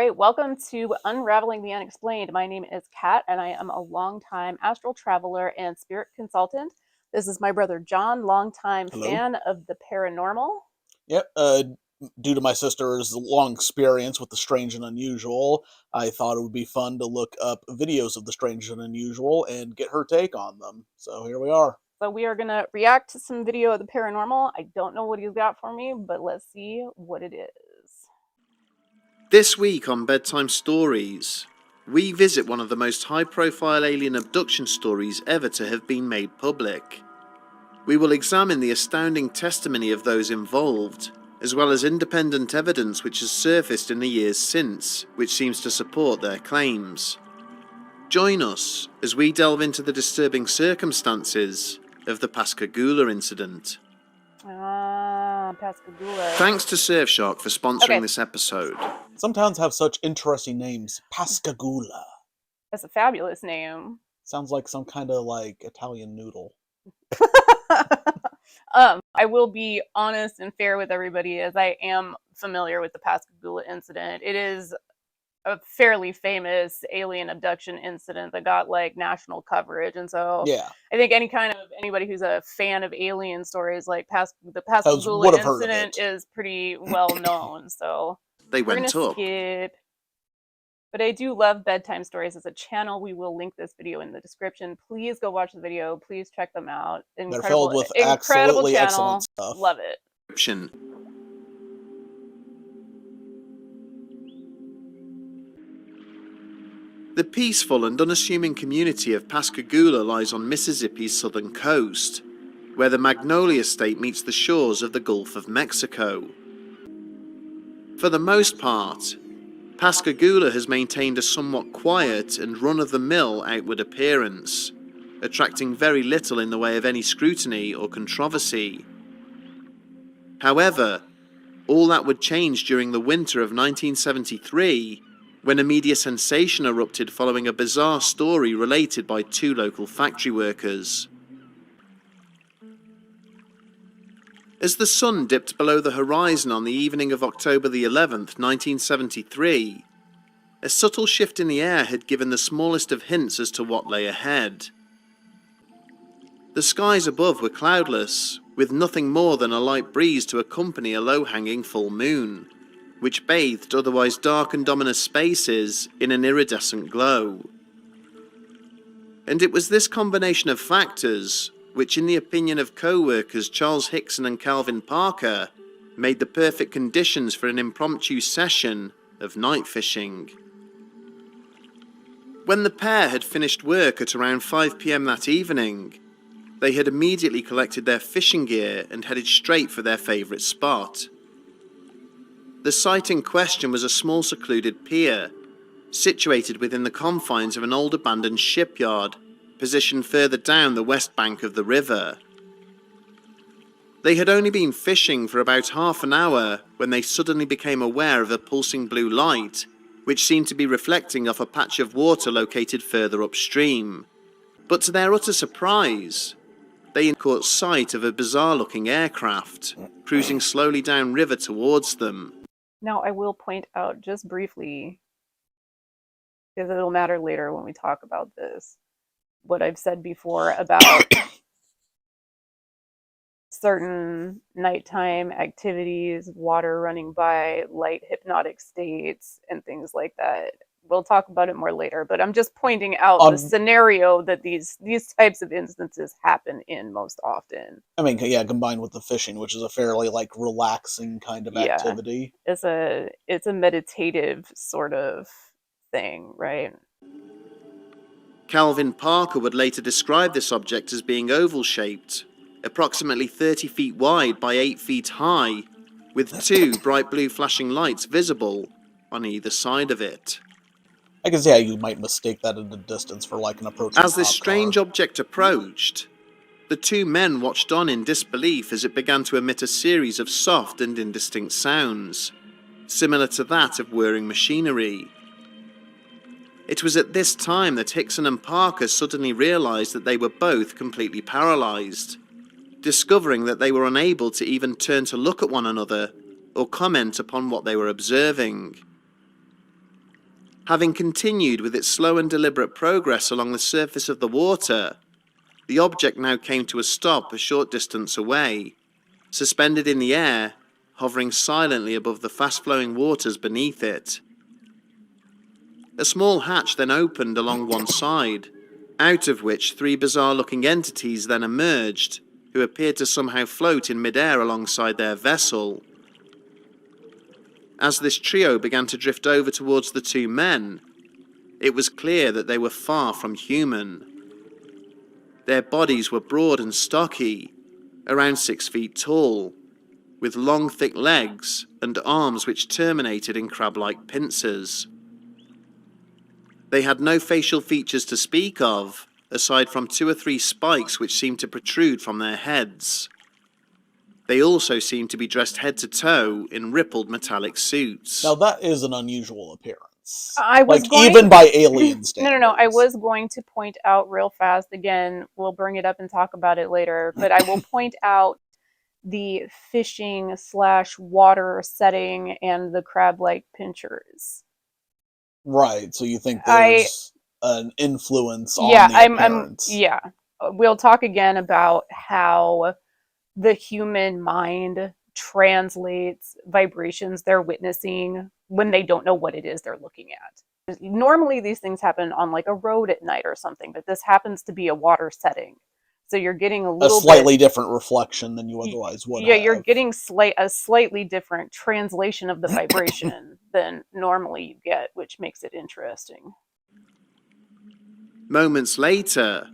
right, welcome to Unraveling the Unexplained. My name is Kat, and I am a longtime astral traveler and spirit consultant. This is my brother John, longtime Hello. fan of the paranormal. Yep. Due to my sister's long experience with the strange and unusual, I thought it would be fun to look up videos of the strange and unusual and get her take on them. So here we are. So we are going to react to some video of the paranormal. I don't know what he's got for me, but let's see what it is. This week on Bedtime Stories, we visit one of the most high-profile alien abduction stories ever to have been made public. We will examine the astounding testimony of those involved, as well as independent evidence which has surfaced in the years since, which seems to support their claims. Join us as we delve into the disturbing circumstances of the Pascagoula incident. Pascagoula. Thanks to Surfshark for sponsoring this episode. Some towns have such interesting names. Pascagoula. That's a fabulous name. Sounds like some kind of Italian noodle. I will be honest and fair with everybody, as I am familiar with the Pascagoula incident. It is a fairly famous alien abduction incident that got national coverage, and so yeah, I think anybody who's a fan of alien stories, the Pascagoula incident is pretty well known. So we're gonna skip. But I do love Bedtime Stories as a channel. We will link this video in the description. Please go watch the video. Please check them out. They're filled with absolutely excellent stuff. Love it. The peaceful and unassuming community of Pascagoula lies on Mississippi's southern coast, where the Magnolia State meets the shores of the Gulf of Mexico. For the most part, Pascagoula has maintained a somewhat quiet and run-of-the-mill outward appearance, attracting very little in the way of any scrutiny or controversy. However, all that would change during the winter of 1973, when a media sensation erupted following a bizarre story related by two local factory workers. As the sun dipped below the horizon on the evening of October the 11th, 1973, a subtle shift in the air had given the smallest of hints as to what lay ahead. The skies above were cloudless, with nothing more than a light breeze to accompany a low-hanging full moon, which bathed otherwise dark and ominous spaces in an iridescent glow. And it was this combination of factors which, in the opinion of co-workers Charles Hickson and Calvin Parker, made the perfect conditions for an impromptu session of night fishing. When the pair had finished work at around 5 p.m. that evening, they had immediately collected their fishing gear and headed straight for their favourite spot. The site in question was a small secluded pier, situated within the confines of an old abandoned shipyard, positioned further down the west bank of the river. They had only been fishing for about half an hour when they suddenly became aware of a pulsing blue light, which seemed to be reflecting off a patch of water located further upstream. But to their utter surprise, they caught sight of a bizarre-looking aircraft, cruising slowly downriver towards them. Now, I will point out just briefly, because it'll matter later when we talk about this, what I've said before about certain nighttime activities, water running by, light hypnotic states, and things like that. We'll talk about it more later, but I'm just pointing out the scenario that these types of instances happen in most often. I mean, yeah, combined with the fishing, which is a fairly relaxing kind of activity. It's a meditative sort of thing, right? Calvin Parker would later describe this object as being oval-shaped, approximately 30 feet wide by 8 feet high, with two bright blue flashing lights visible on either side of it. I guess, yeah, you might mistake that at a distance for an approaching As this strange object approached, the two men watched on in disbelief as it began to emit a series of soft and indistinct sounds, similar to that of whirring machinery. It was at this time that Hickson and Parker suddenly realized that they were both completely paralyzed, discovering that they were unable to even turn to look at one another or comment upon what they were observing. Having continued with its slow and deliberate progress along the surface of the water, the object now came to a stop a short distance away, suspended in the air, hovering silently above the fast-flowing waters beneath it. A small hatch then opened along one side, out of which three bizarre-looking entities then emerged, who appeared to somehow float in mid-air alongside their vessel. As this trio began to drift over towards the two men, it was clear that they were far from human. Their bodies were broad and stocky, around 6 feet tall, with long thick legs and arms which terminated in crab-like pincers. They had no facial features to speak of, aside from 2 or 3 spikes which seemed to protrude from their heads. They also seemed to be dressed head to toe in rippled metallic suits. Now that is an unusual appearance. I was like going... even by alien standards. No. I was going to point out real fast, again, we'll bring it up and talk about it later, but I will point out the fishing / water setting and the crab-like pinchers. Right, so you think there's an influence on the appearance. Yeah. We'll talk again about how the human mind translates vibrations they're witnessing when they don't know what it is they're looking at. Normally these things happen on like a road at night or something, but this happens to be a water setting. So you're getting a slightly different reflection than you otherwise would have. Yeah, you're getting a slightly different translation of the vibration than normally you get, which makes it interesting. Moments later,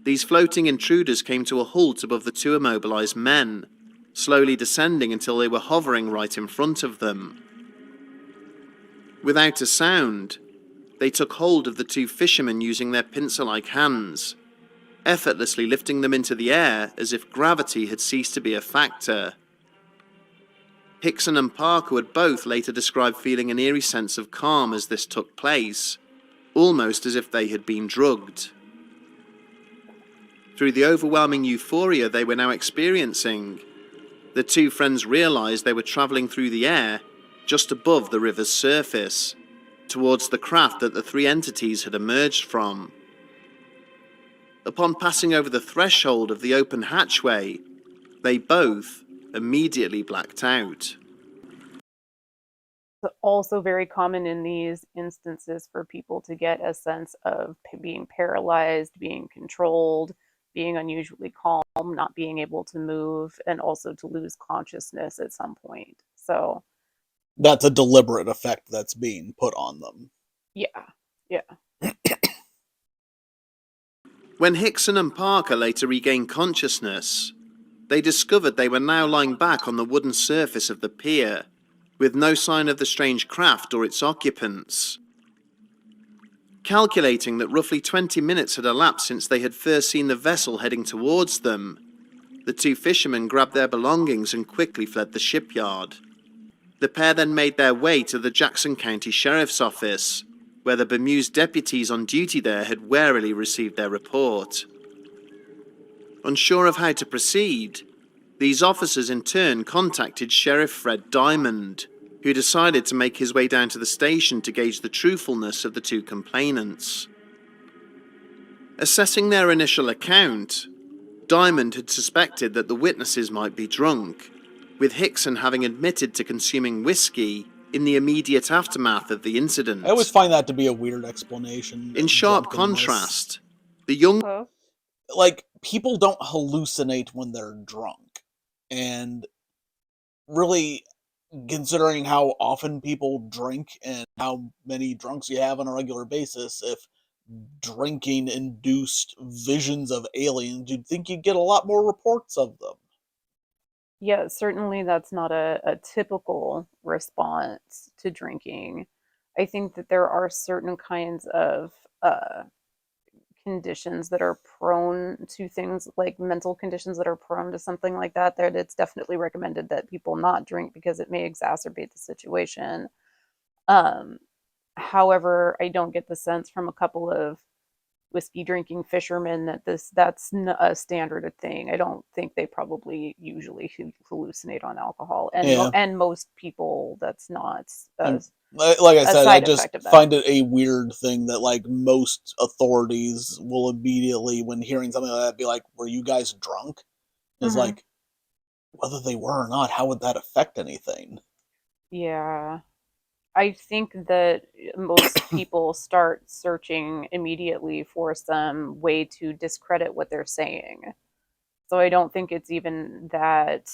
these floating intruders came to a halt above the two immobilized men, slowly descending until they were hovering right in front of them. Without a sound, they took hold of the two fishermen using their pincer-like hands, effortlessly lifting them into the air as if gravity had ceased to be a factor. Hickson and Parker would both later describe feeling an eerie sense of calm as this took place, almost as if they had been drugged. Through the overwhelming euphoria they were now experiencing, the two friends realized they were traveling through the air just above the river's surface, towards the craft that the three entities had emerged from. Upon passing over the threshold of the open hatchway, they both immediately blacked out. It's also very common in these instances for people to get a sense of being paralyzed, being controlled, being unusually calm, not being able to move, and also to lose consciousness at some point. So that's a deliberate effect that's being put on them. Yeah. When Hickson and Parker later regained consciousness, they discovered they were now lying back on the wooden surface of the pier, with no sign of the strange craft or its occupants. Calculating that roughly 20 minutes had elapsed since they had first seen the vessel heading towards them, the two fishermen grabbed their belongings and quickly fled the shipyard. The pair then made their way to the Jackson County Sheriff's Office, where the bemused deputies on duty there had warily received their report. Unsure of how to proceed, these officers in turn contacted Sheriff Fred Diamond, who decided to make his way down to the station to gauge the truthfulness of the two complainants. Assessing their initial account, Diamond had suspected that the witnesses might be drunk, with Hickson having admitted to consuming whiskey in the immediate aftermath of the incident. I always find that to be a weird explanation. In sharp contrast, the young... Like, people don't hallucinate when they're drunk. And really, considering how often people drink and how many drunks you have on a regular basis, if drinking induced visions of aliens, you'd think you'd get a lot more reports of them. Yeah, certainly that's not a typical response to drinking. I think that there are certain kinds of conditions that are prone to things like mental conditions that are prone to something like that, that it's definitely recommended that people not drink because it may exacerbate the situation. However, I don't get the sense from a couple of whiskey drinking fishermen that that's a standard thing. I don't think they probably usually hallucinate on alcohol, and Yeah. and most people that's not Like I a said, I side just effect of that. find it a weird thing that like most authorities will immediately, when hearing something like that, be like, "Were you guys drunk?" Is Hmm. like, whether they were or not, how would that affect anything? Yeah. I think that most people start searching immediately for some way to discredit what they're saying. So I don't think it's even that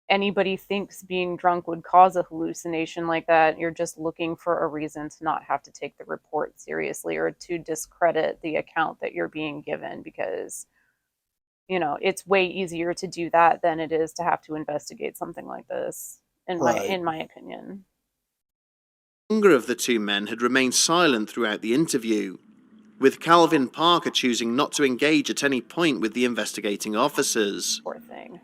anybody thinks being drunk would cause a hallucination like that. You're just looking for a reason to not have to take the report seriously or to discredit the account that you're being given, because it's way easier to do that than it is to have to investigate something like this, in my Right. opinion. The younger of the two men had remained silent throughout the interview, with Calvin Parker choosing not to engage at any point with the investigating officers. Poor thing.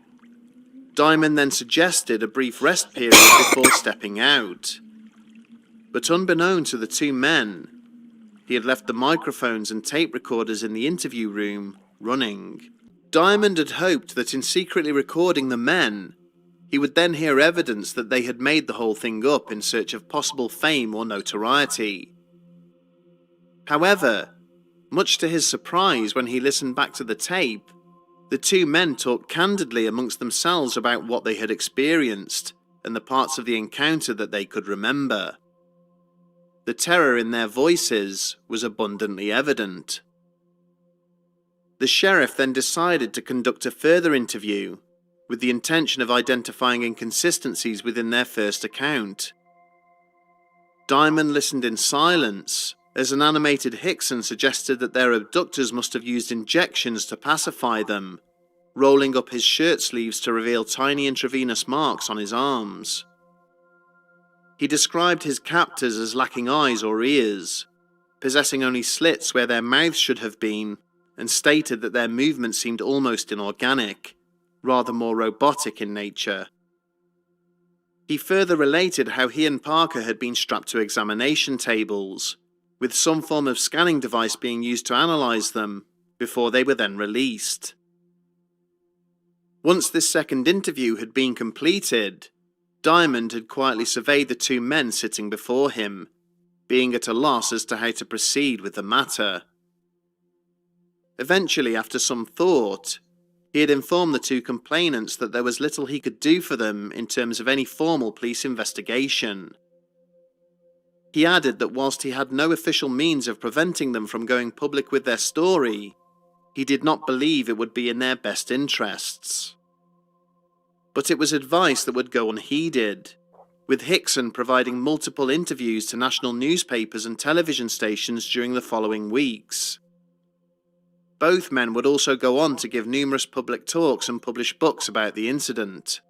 Diamond then suggested a brief rest period before stepping out. But unbeknown to the two men, he had left the microphones and tape recorders in the interview room running. Diamond had hoped that in secretly recording the men, he would then hear evidence that they had made the whole thing up in search of possible fame or notoriety. However, much to his surprise when he listened back to the tape, the two men talked candidly amongst themselves about what they had experienced and the parts of the encounter that they could remember. The terror in their voices was abundantly evident. The sheriff then decided to conduct a further interview with the intention of identifying inconsistencies within their first account. Diamond listened in silence as an animated Hickson suggested that their abductors must have used injections to pacify them, rolling up his shirt sleeves to reveal tiny intravenous marks on his arms. He described his captors as lacking eyes or ears, possessing only slits where their mouths should have been, and stated that their movement seemed almost inorganic, rather more robotic in nature. He further related how he and Parker had been strapped to examination tables, with some form of scanning device being used to analyze them, before they were then released. Once this second interview had been completed, Diamond had quietly surveyed the two men sitting before him, being at a loss as to how to proceed with the matter. Eventually, after some thought, he had informed the two complainants that there was little he could do for them in terms of any formal police investigation. He added that whilst he had no official means of preventing them from going public with their story, he did not believe it would be in their best interests. But it was advice that would go unheeded, with Hickson providing multiple interviews to national newspapers and television stations during the following weeks. Both men would also go on to give numerous public talks and publish books about the incident.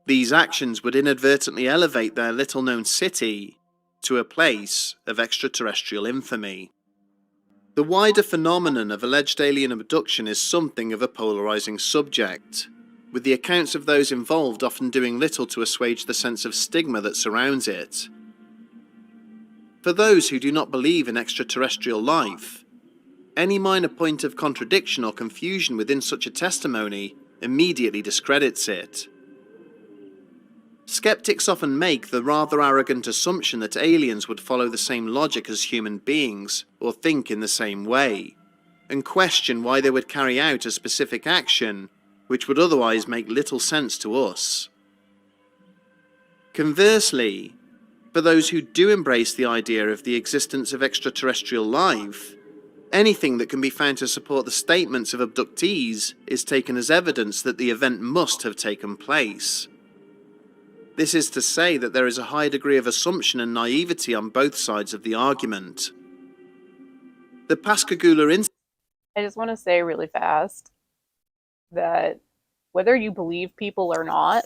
These actions would inadvertently elevate their little-known city to a place of extraterrestrial infamy. The wider phenomenon of alleged alien abduction is something of a polarizing subject, with the accounts of those involved often doing little to assuage the sense of stigma that surrounds it. For those who do not believe in extraterrestrial life, any minor point of contradiction or confusion within such a testimony immediately discredits it. Skeptics often make the rather arrogant assumption that aliens would follow the same logic as human beings or think in the same way, and question why they would carry out a specific action which would otherwise make little sense to us. Conversely, for those who do embrace the idea of the existence of extraterrestrial life, anything that can be found to support the statements of abductees is taken as evidence that the event must have taken place. This is to say that there is a high degree of assumption and naivety on both sides of the argument. The Pascagoula incident. I just want to say really fast that whether you believe people or not,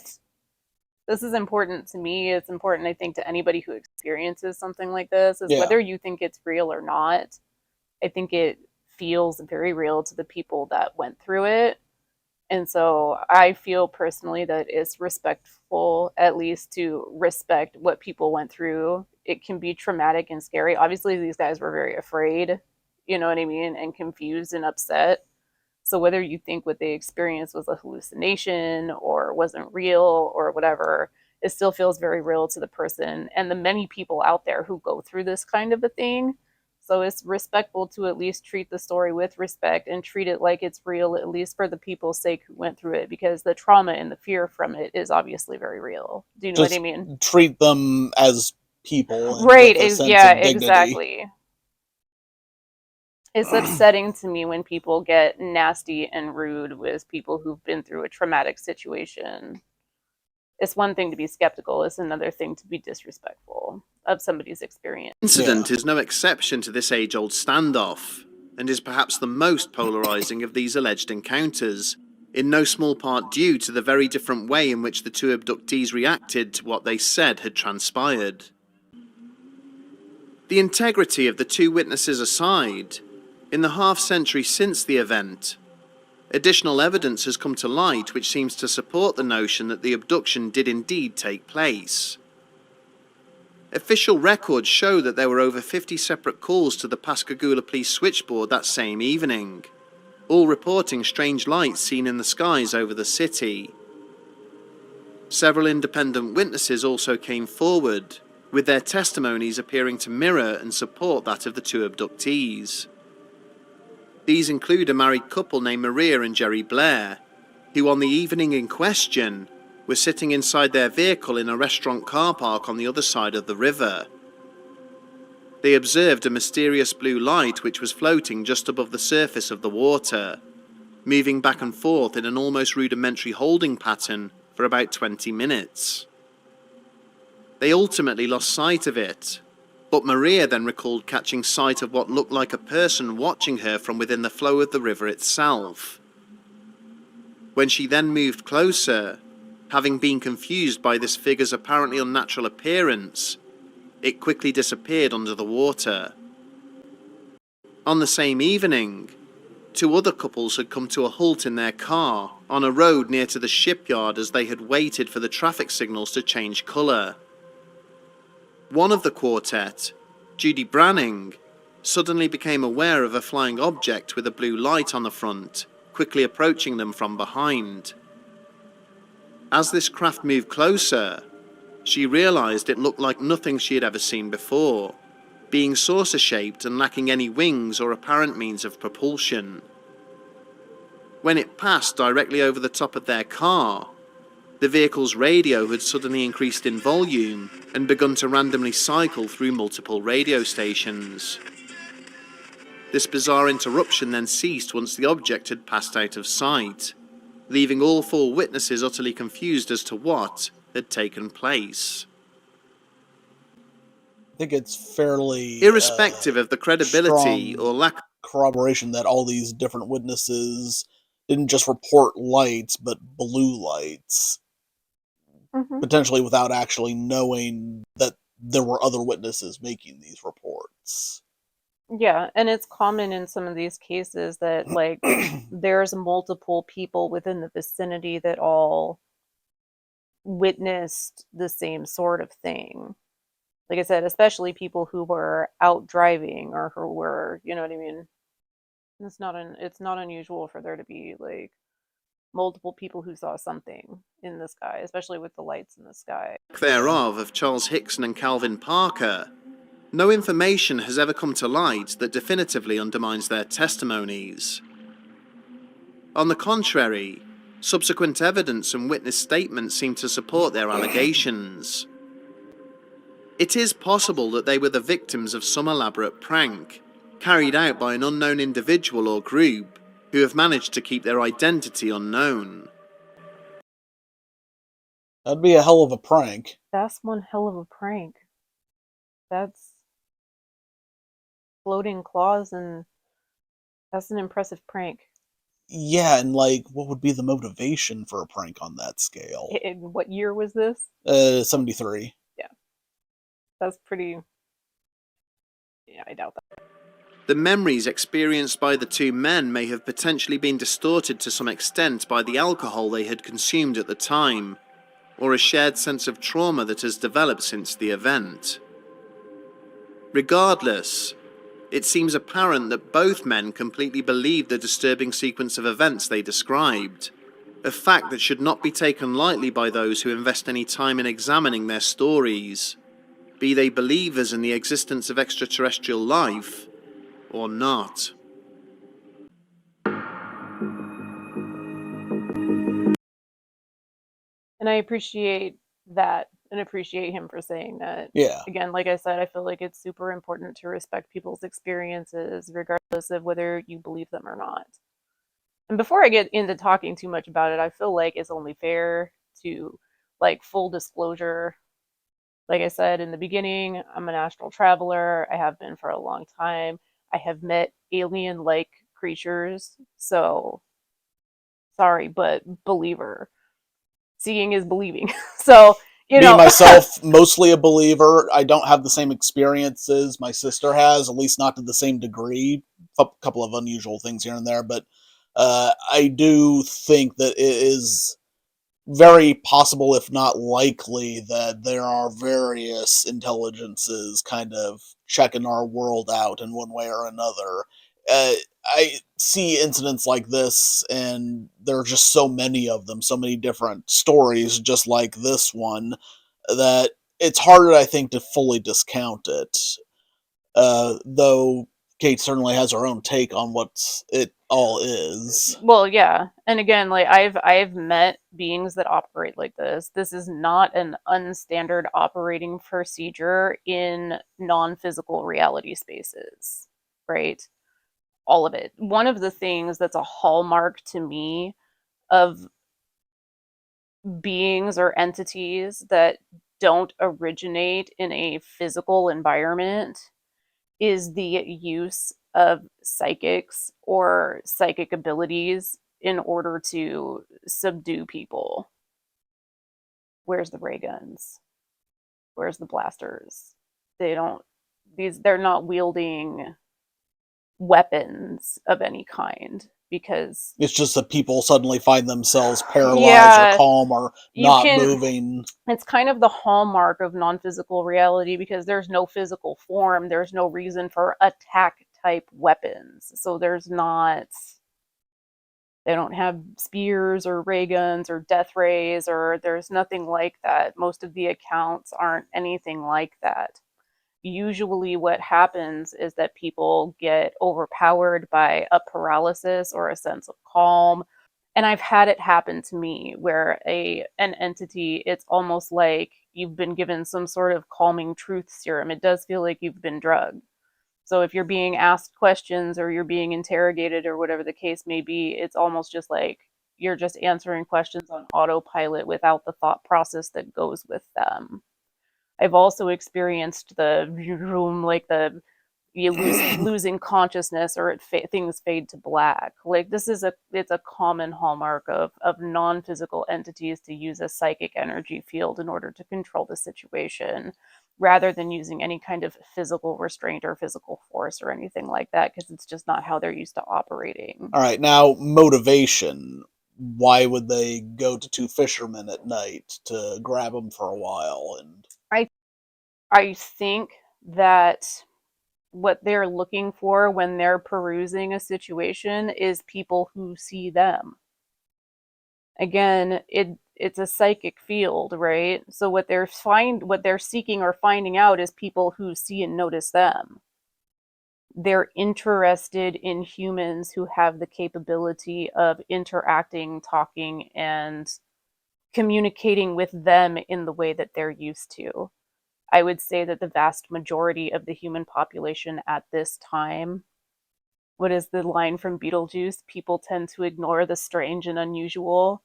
this is important to me. It's important, I think, to anybody who experiences something like this, is Yeah. whether you think it's real or not. I think it feels very real to the people that went through it. And so I feel personally that it's respectful, at least, to respect what people went through. It can be traumatic and scary. Obviously, these guys were very afraid, you know what I mean, and confused and upset. So whether you think what they experienced was a hallucination or wasn't real or whatever, it still feels very real to the person and the many people out there who go through this kind of a thing. So it's respectful to at least treat the story with respect and treat it like it's real, at least for the people's sake who went through it, because the trauma and the fear from it is obviously very real. Do you know what I Just mean? treat them as people and Right. with a sense Yeah, of dignity. exactly. It's upsetting to me when people get nasty and rude with people who've been through a traumatic situation. It's one thing to be skeptical, it's another thing to be disrespectful of somebody's experience. The incident is no exception to this age-old standoff, and is perhaps the most polarizing of these alleged encounters, in no small part due to the very different way in which the two abductees reacted to what they said had transpired. The integrity of the two witnesses aside, in the half-century since the event, additional evidence has come to light which seems to support the notion that the abduction did indeed take place. Official records show that there were over 50 separate calls to the Pascagoula police switchboard that same evening, all reporting strange lights seen in the skies over the city. Several independent witnesses also came forward, with their testimonies appearing to mirror and support that of the two abductees. These include a married couple named Maria and Jerry Blair, who on the evening in question were sitting inside their vehicle in a restaurant car park on the other side of the river. They observed a mysterious blue light which was floating just above the surface of the water, moving back and forth in an almost rudimentary holding pattern for about 20 minutes. They ultimately lost sight of it, but Maria then recalled catching sight of what looked like a person watching her from within the flow of the river itself. When she then moved closer, having been confused by this figure's apparently unnatural appearance, it quickly disappeared under the water. On the same evening, two other couples had come to a halt in their car on a road near to the shipyard as they had waited for the traffic signals to change colour. One of the quartet, Judy Branning, suddenly became aware of a flying object with a blue light on the front, quickly approaching them from behind. As this craft moved closer, she realised it looked like nothing she had ever seen before, being saucer-shaped and lacking any wings or apparent means of propulsion. When it passed directly over the top of their car, the vehicle's radio had suddenly increased in volume and begun to randomly cycle through multiple radio stations. This bizarre interruption then ceased once the object had passed out of sight, leaving all four witnesses utterly confused as to what had taken place. I think it's fairly Irrespective of the credibility strong or lack corroboration that all these different witnesses didn't just report lights, but blue lights, potentially without actually knowing that there were other witnesses making these reports. Yeah, and it's common in some of these cases that, like, there's multiple people within the vicinity that all witnessed the same sort of thing. Like I said, especially people who were out driving or who were, you know what I mean? It's not unusual for there to be like multiple people who saw something in the sky, especially with the lights in the sky. thereof of Charles Hickson and Calvin Parker, no information has ever come to light that definitively undermines their testimonies. On the contrary, subsequent evidence and witness statements seem to support their allegations. It is possible that they were the victims of some elaborate prank, carried out by an unknown individual or group who have managed to keep their identity unknown. That'd be a hell of a prank. That's one hell of a prank. That's floating claws, and that's an impressive prank. Yeah, and like, what would be the motivation for a prank on that scale? What year was this? 73. Yeah. That's pretty... Yeah, I doubt that. The memories experienced by the two men may have potentially been distorted to some extent by the alcohol they had consumed at the time, or a shared sense of trauma that has developed since the event. Regardless, it seems apparent that both men completely believed the disturbing sequence of events they described, a fact that should not be taken lightly by those who invest any time in examining their stories, be they believers in the existence of extraterrestrial life or not. And I appreciate that and appreciate him for saying that. Yeah. Again, like I said, I feel like it's super important to respect people's experiences, regardless of whether you believe them or not. And before I get into talking too much about it, I feel like it's only fair to, like, full disclosure. Like I said in the beginning, I'm an astral traveler. I have been for a long time. I have met alien-like creatures. So, sorry, but believer. Seeing is believing. So, Me, myself, mostly a believer. I don't have the same experiences my sister has, at least not to the same degree. A couple of unusual things here and there, but I do think that it is very possible, if not likely, that there are various intelligences kind of checking our world out in one way or another. I see incidents like this, and there are just so many of them, so many different stories, just like this one, that it's harder, I think, to fully discount it. Though Kate certainly has her own take on what it all is. Well, yeah. And again, like I've met beings that operate like this. This is not an unstandard operating procedure in non-physical reality spaces, right? All of it. One of the things that's a hallmark to me of beings or entities that don't originate in a physical environment is the use of psychics or psychic abilities in order to subdue people. Where's the ray guns? Where's the blasters? They're not wielding weapons of any kind, because It's just that people suddenly find themselves paralyzed yeah, or calm or not moving. It's kind of the hallmark of non-physical reality, because there's no physical form, there's no reason for attack type weapons. So they don't have spears or ray guns or death rays, or there's nothing like that. Most of the accounts aren't anything like that. Usually what happens is that people get overpowered by a paralysis or a sense of calm. And I've had it happen to me where an entity, it's almost like you've been given some sort of calming truth serum. It does feel like you've been drugged. So if you're being asked questions or you're being interrogated or whatever the case may be, it's almost just like you're just answering questions on autopilot without the thought process that goes with them. I've also experienced the room, like you losing consciousness, or things fade to black. Like it's a common hallmark of non-physical entities to use a psychic energy field in order to control the situation, rather than using any kind of physical restraint or physical force or anything like that, because it's just not how they're used to operating. All right, now motivation. Why would they go to two fishermen at night to grab them for a while? And I think that what they're looking for when they're perusing a situation is people who see them. Again, it's a psychic field, right? So what they're seeking or finding out is people who see and notice them. They're interested in humans who have the capability of interacting, talking, and communicating with them in the way that they're used to. I would say that the vast majority of the human population at this time, what is the line from Beetlejuice? People tend to ignore the strange and unusual.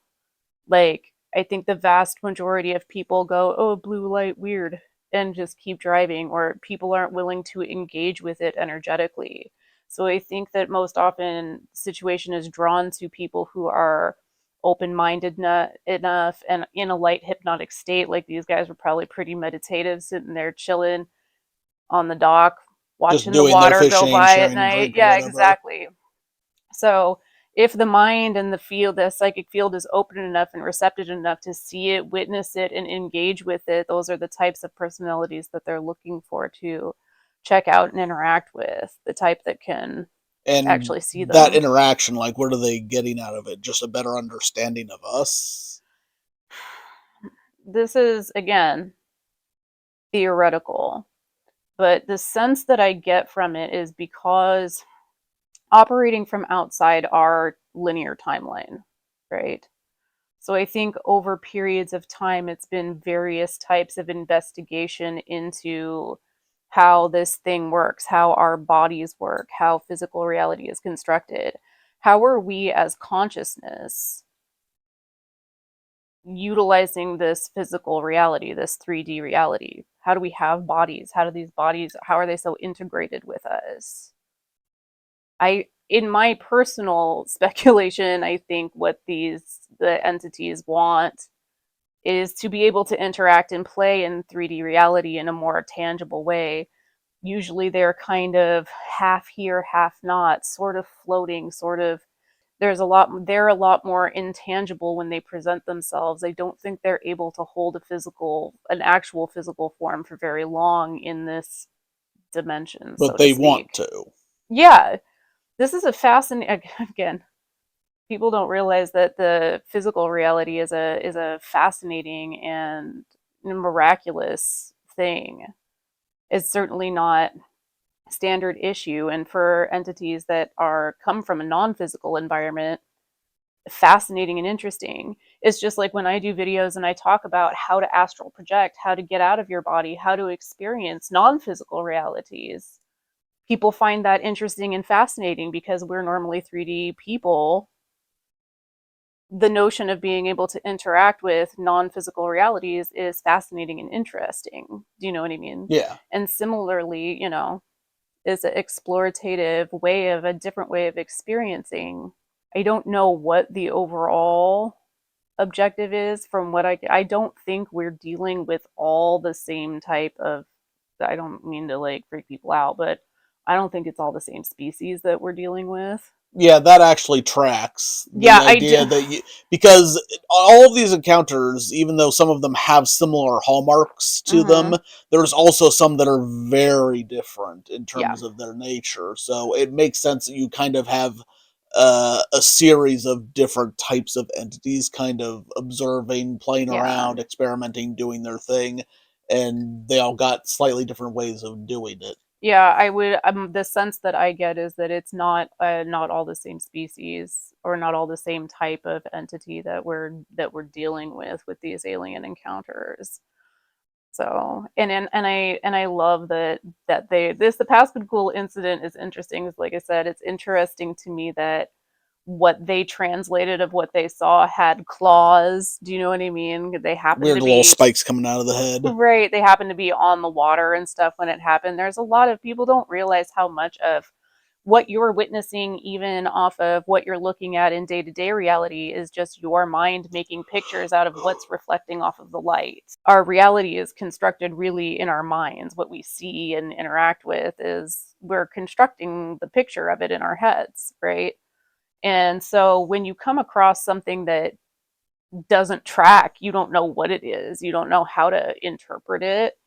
Like, I think the vast majority of people go, oh, blue light, weird, and just keep driving, or people aren't willing to engage with it energetically. So I think that most often situation is drawn to people who are open-minded enough and in a light hypnotic state. Like, these guys were probably pretty meditative, sitting there chilling on the dock, watching the doing their water go fishing, by at sharing a night. drink or Yeah, whatever. exactly. So if the mind and the psychic field is open enough and receptive enough to see it, witness it, and engage with it, those are the types of personalities that they're looking for to check out and interact with, the type that can And actually see that them. interaction, like, what are they getting out of it? Just a better understanding of us? This is, again, theoretical, but the sense that I get from it is because operating from outside our linear timeline, right? So I think over periods of time, it's been various types of investigation into how this thing works, how our bodies work, how physical reality is constructed. How are we as consciousness utilizing this physical reality, this 3D reality? How do we have bodies? How do these bodies, how are they so integrated with us? In my personal speculation, I think what the entities want is to be able to interact and play in 3D reality in a more tangible way. Usually they're kind of half here, half not, sort of floating, sort of they're a lot more intangible when they present themselves. I don't think they're able to hold an actual physical form for very long in this dimension, so But to they want speak. to. Yeah, this is a fascinating, again, people don't realize that the physical reality is a fascinating and miraculous thing. It's certainly not standard issue, and for entities that are come from a non-physical environment, fascinating and interesting. It's just like when I do videos and I talk about how to astral project, how to get out of your body, how to experience non-physical realities. People find that interesting and fascinating because we're normally 3D people. The notion of being able to interact with non-physical realities is fascinating and interesting. Do you know what I mean? Yeah. And similarly, is an explorative way of a different way of experiencing. I don't know what the overall objective is from what I don't think we're dealing with all the same type of, I don't mean to like freak people out, but I don't think it's all the same species that we're dealing with. Yeah, that actually tracks the Yeah, I do. idea that because all of these encounters, even though some of them have similar hallmarks to them, Mm-hmm. there's also some that are very different in Yeah. terms of their nature. So it makes sense that you kind of have a series of different types of entities kind of observing, playing Yeah. around, experimenting, doing their thing, and they all got slightly different ways of doing it. Yeah, I would. The sense that I get is that it's not all the same species or not all the same type of entity that we're dealing with these alien encounters. So, and I love that the Pascagoula incident is interesting. Like I said, it's interesting to me that what they translated of what they saw had claws. Do you know what I mean? They happen Weird to little be spikes coming out of the head. right. They happen to be on the water and stuff when it happened. There's a lot of people don't realize how much of what you're witnessing, even off of what you're looking at in day to day reality, is just your mind making pictures out of what's reflecting off of the light. Our reality is constructed really in our minds. What we see and interact with is we're constructing the picture of it in our heads, right? And so when you come across something that doesn't track, you don't know what it is, you don't know how to interpret it,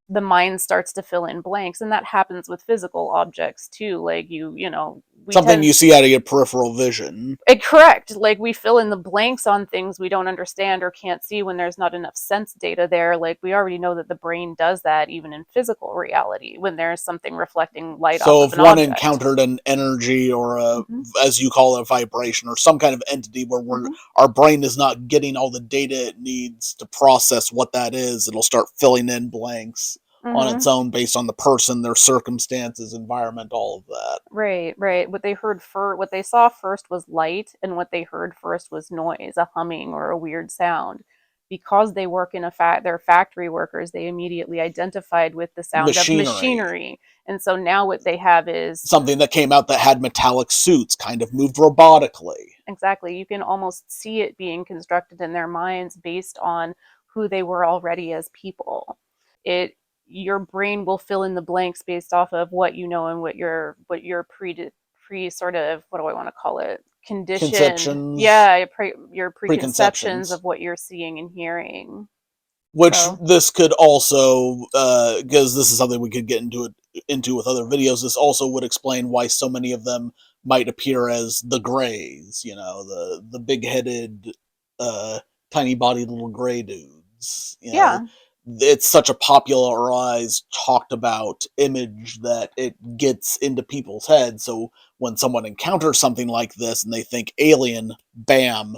the mind starts to fill in blanks. And that happens with physical objects too. Like we Something tend you see out of your peripheral vision. correct, like we fill in the blanks on things we don't understand or can't see when there's not enough sense data there. Like we already know that the brain does that even in physical reality when there's something reflecting light off So of if an one object. encountered an energy or Hmm. as you call it, a vibration or some kind of entity where Hmm. our brain is not getting all the data it needs to process what that is, it'll start filling in blanks on its Hmm. own based on the person, their circumstances, environment, all of that. Right, right. What they saw first was light, and what they heard first was noise, a humming or a weird sound. Because they work in they're factory workers, they immediately identified with the sound of Machinery. machinery. And so now what they have is Something that came out that had metallic suits, kind of moved robotically. exactly, you can almost see it being constructed in their minds based on who they were already as people. It your brain will fill in the blanks based off of what you know and what your pre sort of, what do I want to call it, conditioned, Conceptions, yeah, your preconceptions preconceptions. of what you're seeing and hearing. Which So this could also, because this is something we could get into with other videos. This also would explain why so many of them might appear as the Greys. You know, the big-headed, tiny-bodied little gray dudes. You know, yeah. it's such a popularized, talked about image that it gets into people's heads. So when someone encounters something like this and they think alien, bam,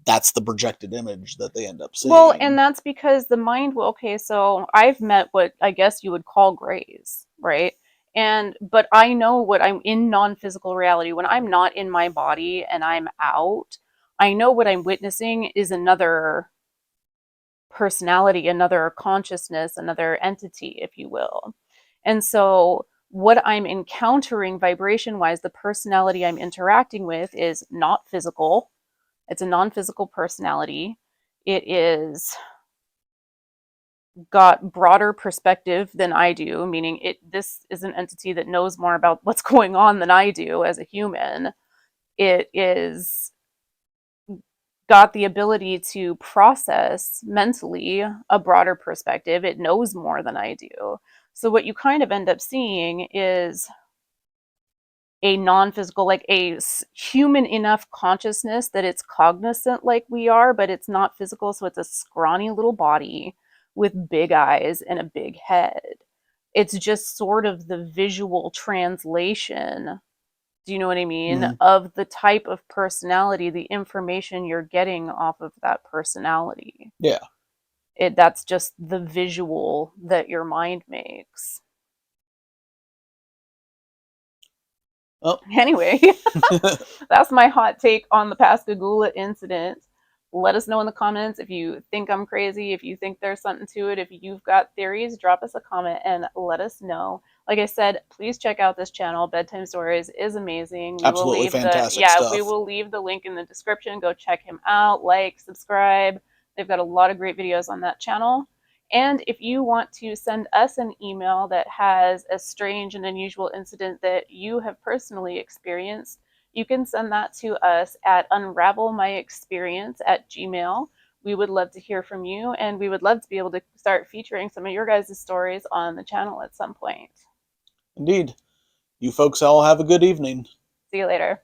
that's the projected image that they end up Well, and seeing. that's because the mind will, okay, so I've met what I guess you would call grays, right? And but I know what I'm in non-physical reality. When I'm not in my body and I'm out, I know what I'm witnessing is another personality, another consciousness, another entity, if you will. And so what I'm encountering vibration wise, the personality I'm interacting with is not physical. It's a non-physical personality. It is got broader perspective than I do, meaning this is an entity that knows more about what's going on than I do as a human. It is got the ability to process mentally a broader perspective. It knows more than I do. So what you kind of end up seeing is a non-physical, like a human enough consciousness that it's cognizant like we are, but it's not physical. So it's a scrawny little body with big eyes and a big head. It's just sort of the visual translation, do you know what I mean, Mm-hmm. of the type of personality, the information you're getting off of that personality. Yeah. That's just the visual that your mind makes. Oh. Anyway, that's my hot take on the Pascagoula incident. Let us know in the comments if you think I'm crazy, if you think there's something to it, if you've got theories, drop us a comment and let us know. Like I said, please check out this channel. Bedtime Stories is amazing. Absolutely fantastic We stuff. will leave the link in the description. Go check him out, like, subscribe. They've got a lot of great videos on that channel. And if you want to send us an email that has a strange and unusual incident that you have personally experienced, you can send that to us at unravelmyexperience@gmail.com. We would love to hear from you, and we would love to be able to start featuring some of your guys' stories on the channel at some point. Indeed. You folks all have a good evening. See you later.